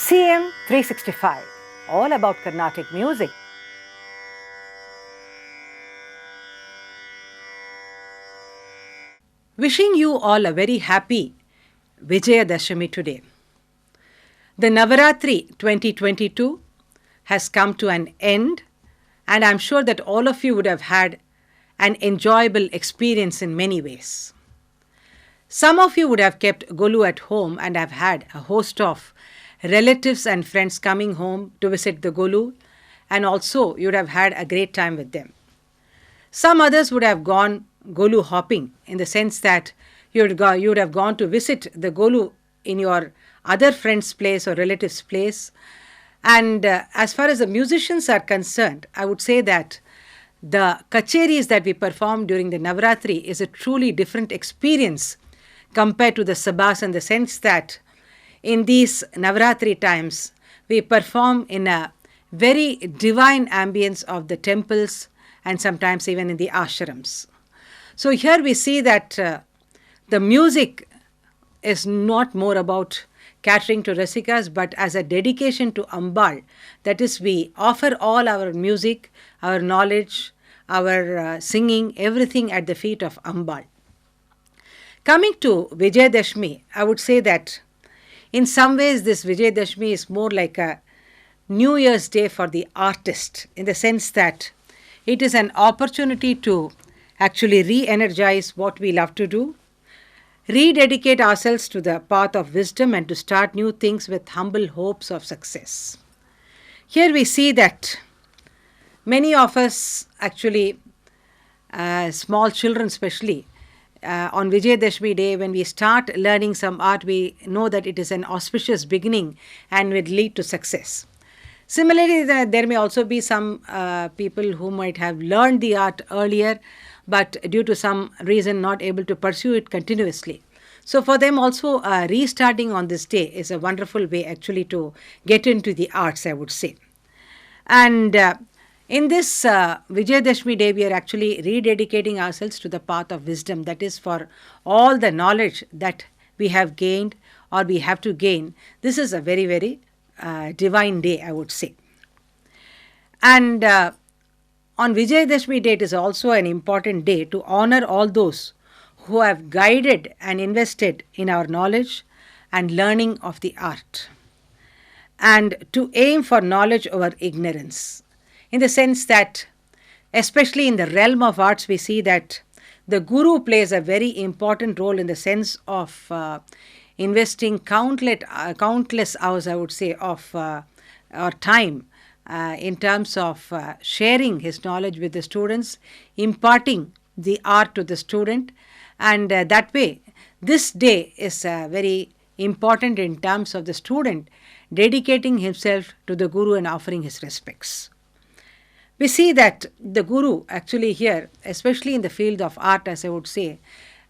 CM 365, all about Carnatic music. Wishing you all a very happy Vijayadashami today. The Navaratri 2022 has come to an end, and I'm sure that all of you would have had an enjoyable experience in many ways. Some of you would have kept Golu at home and have had a host of relatives and friends coming home to visit the Golu, and also you would have had a great time with them. Some others would have gone Golu hopping, in the sense that you would have gone to visit the Golu in your other friend's place or relative's place. And as far as the musicians are concerned, I would say that the kacheris that we perform during the Navaratri is a truly different experience compared to the sabhas, in the sense that in these Navaratri times, we perform in a very divine ambience of the temples and sometimes even in the ashrams. So here we see that the music is not more about catering to Rasikas, but as a dedication to Ambal. That is, we offer all our music, our knowledge, our singing, everything at the feet of Ambal. Coming to Vijayadashmi, I would say that in some ways this Vijayadashmi is more like a New Year's Day for the artist, in the sense that it is an opportunity to actually re-energize what we love to do, rededicate ourselves to the path of wisdom, and to start new things with humble hopes of success. Here we see that many of us actually, small children especially, on Vijayadashmi day, when we start learning some art, we know that it is an auspicious beginning and will lead to success. Similarly, there may also be some people who might have learned the art earlier, but due to some reason not able to pursue it continuously. So for them also, restarting on this day is a wonderful way actually to get into the arts, I would say. And in this Vijayadashmi day, we are actually rededicating ourselves to the path of wisdom. That is, for all the knowledge that we have gained or we have to gain. This is a very, very divine day, I would say. And on Vijayadashmi day, it is also an important day to honor all those who have guided and invested in our knowledge and learning of the art, and to aim for knowledge over ignorance, in the sense that, especially in the realm of arts, we see that the guru plays a very important role in the sense of investing countless hours, I would say, of our time in terms of sharing his knowledge with the students, imparting the art to the student, and that way this day is very important in terms of the student dedicating himself to the guru and offering his respects. We see that the guru actually here, especially in the field of art, as I would say,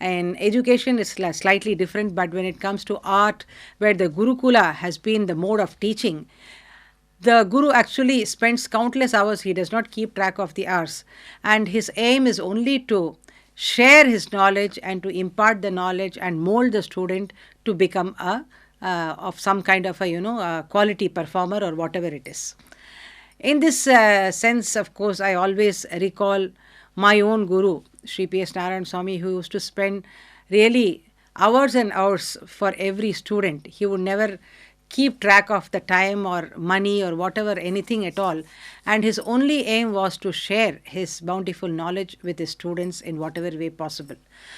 and education is slightly different, but when it comes to art, where the Gurukula has been the mode of teaching, the guru actually spends countless hours. He does not keep track of the hours, and his aim is only to share his knowledge and to impart the knowledge and mold the student to become of some kind of a quality performer or whatever it is. In this sense, of course, I always recall my own guru, Sri.P.S.Narayanaswamy, who used to spend really hours and hours for every student. He would never keep track of the time or money or whatever, anything at all. And his only aim was to share his bountiful knowledge with his students in whatever way possible.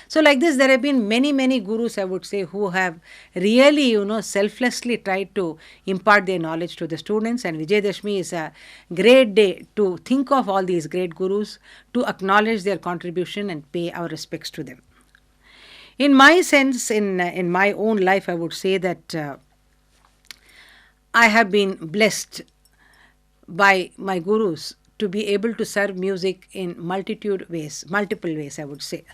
So like this, there have been many, many gurus, I would say, who have really, selflessly tried to impart their knowledge to the students. And Vijayadashmi is a great day to think of all these great gurus, to acknowledge their contribution and pay our respects to them. In my sense, in my own life, I would say that I have been blessed by my gurus to be able to serve music in multiple ways, I would say.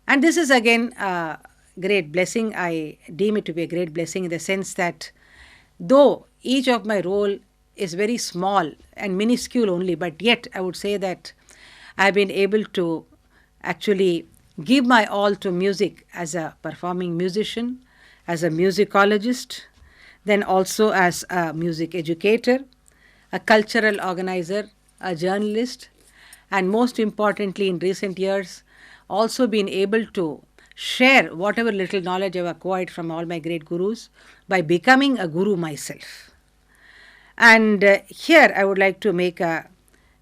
And this is again a great blessing. I deem it to be a great blessing in the sense that though each of my role is very small and minuscule only, but yet I would say that I have been able to actually give my all to music as a performing musician, as a musicologist, then also as a music educator, a cultural organizer, a journalist, and most importantly in recent years, also been able to share whatever little knowledge I've acquired from all my great gurus by becoming a guru myself. And here I would like to make a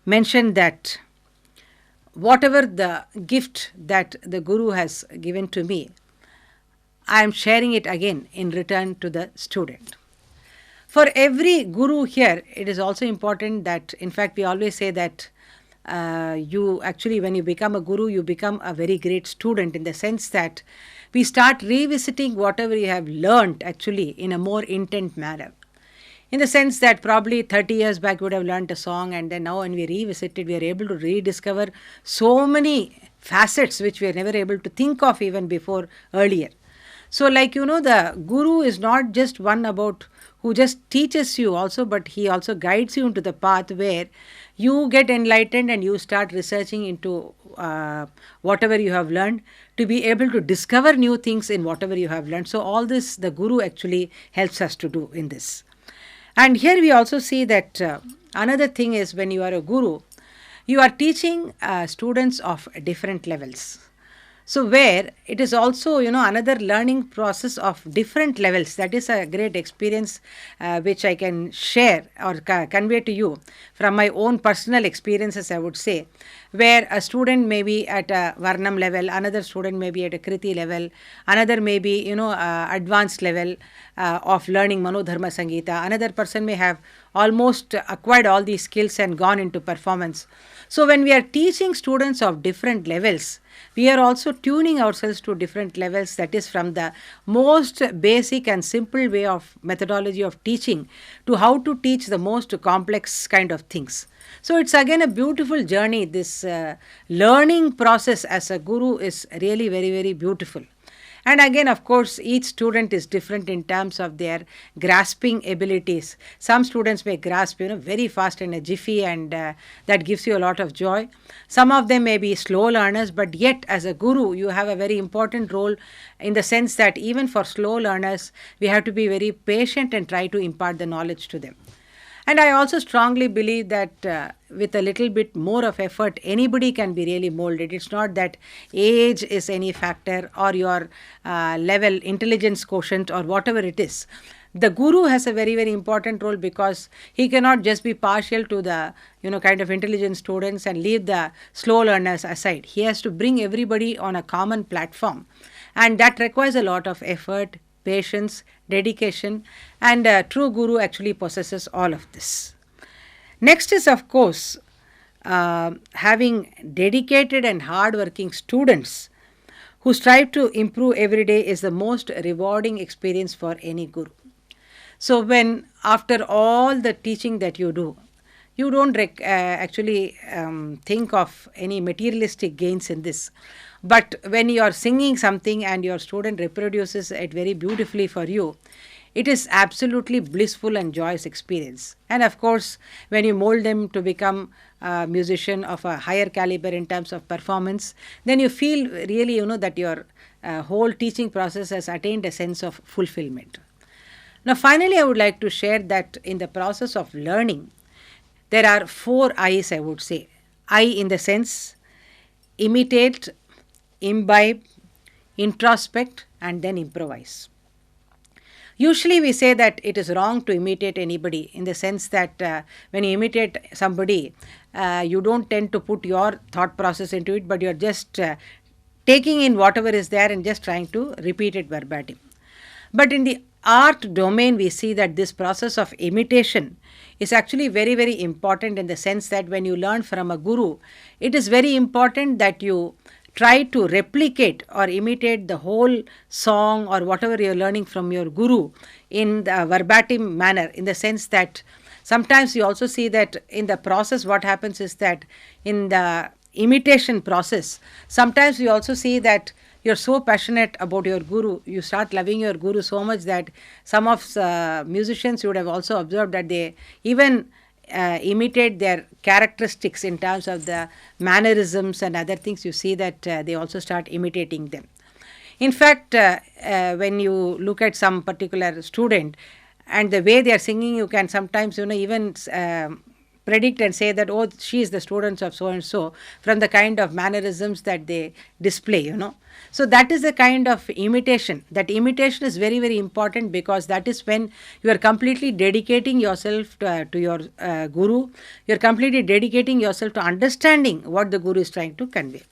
mention that whatever the gift that the guru has given to me, I am sharing it again in return to the student. For every guru here, it is also important that, in fact, we always say that you actually, when you become a guru, you become a very great student, in the sense that we start revisiting whatever you have learned actually in a more intent manner. In the sense that probably 30 years back you would have learned a song, and then now when we revisit it, we are able to rediscover so many facets which we were never able to think of even before earlier. So like, the guru is not just one about who just teaches you also, but he also guides you into the path where you get enlightened and you start researching into whatever you have learned, to be able to discover new things in whatever you have learned. So all this the guru actually helps us to do in this. And here we also see that another thing is, when you are a guru, you are teaching students of different levels. So where it is also, another learning process of different levels. That is a great experience which I can share or convey to you from my own personal experiences, I would say, where a student may be at a Varnam level, another student may be at a Kriti level, another may be, advanced level of learning Manodharma Sangeeta, another person may have almost acquired all these skills and gone into performance. So when we are teaching students of different levels, we are also tuning ourselves to different levels, that is from the most basic and simple way of methodology of teaching to how to teach the most complex kind of things. So it's again a beautiful journey. This learning process as a guru is really very, very beautiful. And again, of course, each student is different in terms of their grasping abilities. Some students may grasp, very fast in a jiffy, and that gives you a lot of joy. Some of them may be slow learners, but yet as a guru, you have a very important role, in the sense that even for slow learners, we have to be very patient and try to impart the knowledge to them. And I also strongly believe that with a little bit more of effort, anybody can be really molded. It's not that age is any factor, or your level, intelligence quotient, or whatever it is. The guru has a very, very important role, because he cannot just be partial to the, kind of intelligent students and leave the slow learners aside. He has to bring everybody on a common platform. And that requires a lot of effort, patience, dedication, and a true guru actually possesses all of this. Next is, of course, having dedicated and hard-working students who strive to improve every day is the most rewarding experience for any guru. So when, after all the teaching that you do, you don't actually think of any materialistic gains in this. But when you are singing something and your student reproduces it very beautifully for you, it is absolutely blissful and joyous experience. And of course, when you mold them to become a musician of a higher caliber in terms of performance, then you feel really, that your whole teaching process has attained a sense of fulfillment. Now, finally, I would like to share that in the process of learning, there are 4 I's, I would say. I in the sense, imitate, imbibe, introspect, and then improvise. Usually we say that it is wrong to imitate anybody, in the sense that when you imitate somebody, you don't tend to put your thought process into it, but you're just taking in whatever is there and just trying to repeat it verbatim. But in the art domain, we see that this process of imitation is actually very, very important, in the sense that when you learn from a guru, it is very important that you try to replicate or imitate the whole song or whatever you're learning from your guru in the verbatim manner, in the sense that sometimes you also see that in the process what happens is that in the imitation process, sometimes you also see that you're so passionate about your guru, you start loving your guru so much that some of musicians, you would have also observed that they even imitate their characteristics in terms of the mannerisms and other things. You see that they also start imitating them. In fact, when you look at some particular student, and the way they are singing, you can sometimes, even predict and say that, oh, she is the student of so and so, from the kind of mannerisms that they display. So that is the kind of imitation. That imitation is very, very important, because that is when you are completely dedicating yourself to your guru. You are completely dedicating yourself to understanding what the guru is trying to convey.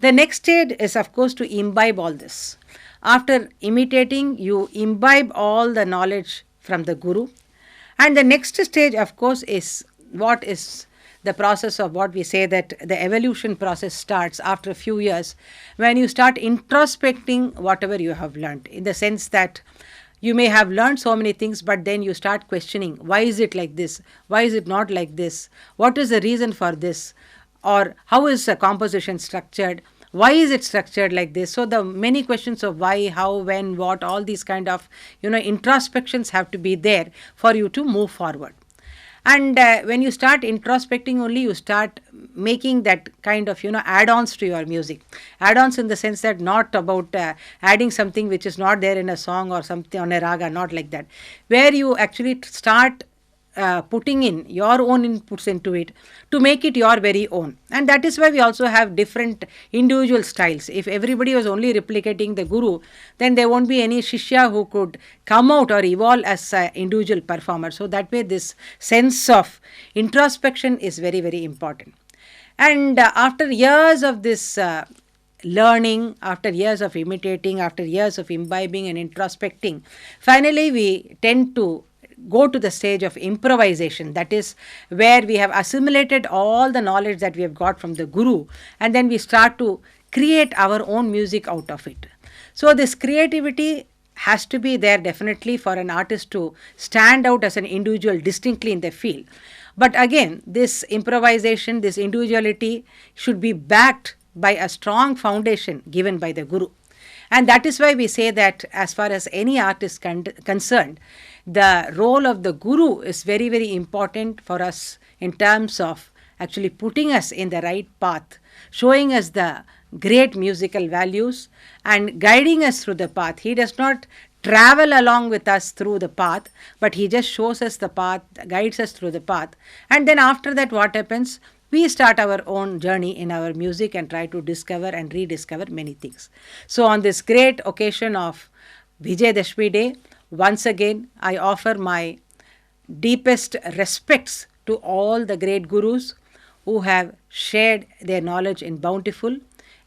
The next stage is, of course, to imbibe all this. After imitating, you imbibe all the knowledge from the guru. And the next stage, of course, is what is the process of what we say that the evolution process starts after a few years, when you start introspecting whatever you have learned, in the sense that you may have learned so many things, but then you start questioning, why is it like this? Why is it not like this? What is the reason for this? Or how is the composition structured? Why is it structured like this? So the many questions of why, how, when, what, all these kind of, introspections have to be there for you to move forward. And when you start introspecting only, you start making that kind of, add-ons to your music. Add-ons in the sense that not about adding something which is not there in a song or something on a raga, not like that. Where you actually start putting in your own inputs into it to make it your very own. And that is why we also have different individual styles. If everybody was only replicating the guru, then there won't be any shishya who could come out or evolve as an individual performer. So that way this sense of introspection is very, very important. And after years of this learning, after years of imitating, after years of imbibing and introspecting, finally we tend to go to the stage of improvisation. That is where we have assimilated all the knowledge that we have got from the guru, and then we start to create our own music out of it. So this creativity has to be there definitely for an artist to stand out as an individual distinctly in the field. But again, this improvisation, this individuality should be backed by a strong foundation given by the guru. And that is why we say that as far as any art is concerned, the role of the guru is very, very important for us in terms of actually putting us in the right path, showing us the great musical values and guiding us through the path. He does not travel along with us through the path, but he just shows us the path, guides us through the path. And then after that, what happens? We start our own journey in our music and try to discover and rediscover many things. So on this great occasion of Vijayadashmi Day, once again, I offer my deepest respects to all the great gurus who have shared their knowledge in bountiful,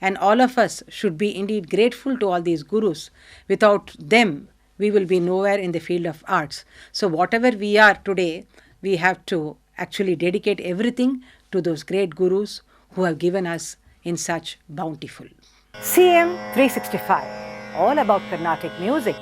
and all of us should be indeed grateful to all these gurus. Without them, we will be nowhere in the field of arts. So whatever we are today, we have to actually dedicate everything to those great gurus who have given us in such bountiful. CM 365, all about Carnatic music.